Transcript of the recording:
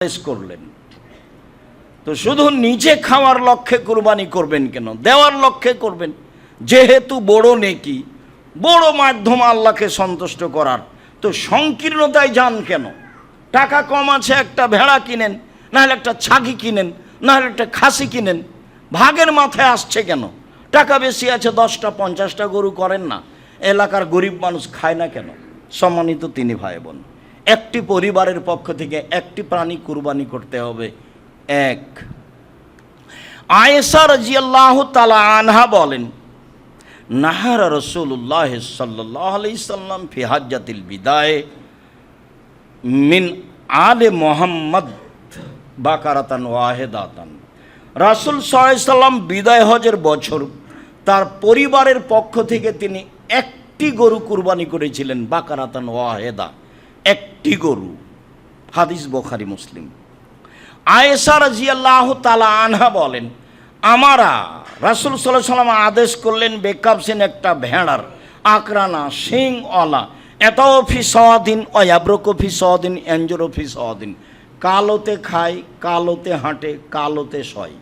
করলেন। তো শুধু নিজে খাওয়ার লক্ষ্যে কুরবানি করবেন কেন? দেওয়ার লক্ষ্যে করবেন, যেহেতু বড় নেকি, বড় মাধ্যম আল্লাহকে সন্তুষ্ট করার। তো সংকীর্ণতায় যান কেন? টাকা কম আছে, একটা ভেড়া কিনেন, নাহলে একটা ছাগি কিনেন, নাহলে একটা খাসি কিনেন। ভাগের মাথায় আসছে কেন? টাকা বেশি আছে, 10টা 50টা গরু করেন না। এলাকার গরিব মানুষ খায় না কেন? সম্মানিত তিনি ভাই বোন, একটি পরিবারের পক্ষ থেকে একটি প্রাণী কুরবানি করতে হবে। এক, আয়েশা রাদিয়াল্লাহু তাআলা আনহা বলেন, নাহারা রাসূলুল্লাহ সাল্লাল্লাহু আলাইহি সাল্লাম ফি হাজ্জাতিল বিদায়ে মিন আলে মুহাম্মদ বাকারাতান ওয়াহিদাতান। রাসূল সাল্লাল্লাহু আলাইহি সাল্লাম বিদায় হজের বছর তার পরিবারের পক্ষ থেকে তিনি একটি গরু কুরবানি করেছিলেন, বাকারাতান ওয়াহিদা, একটি গরু। হাদিস বুখারী মুসলিম। আয়েশা রাদিয়াল্লাহু তাআলা আনহা বলেন, আমারা রাসূল সাল্লাল্লাহু আলাইহি সাল্লাম আদেশ করলেন বেকাবসিন, একটা ভেড়ার, আকরানা, শিংওয়ালা, এটাও ফি সাওয়াদিন ও ইয়াবরুকু ফি সাওয়াদিন, এনজুরু ফি সাওয়াদিন, কালোতে খায়, কালোতে হাঁটে, কালোতে শয়।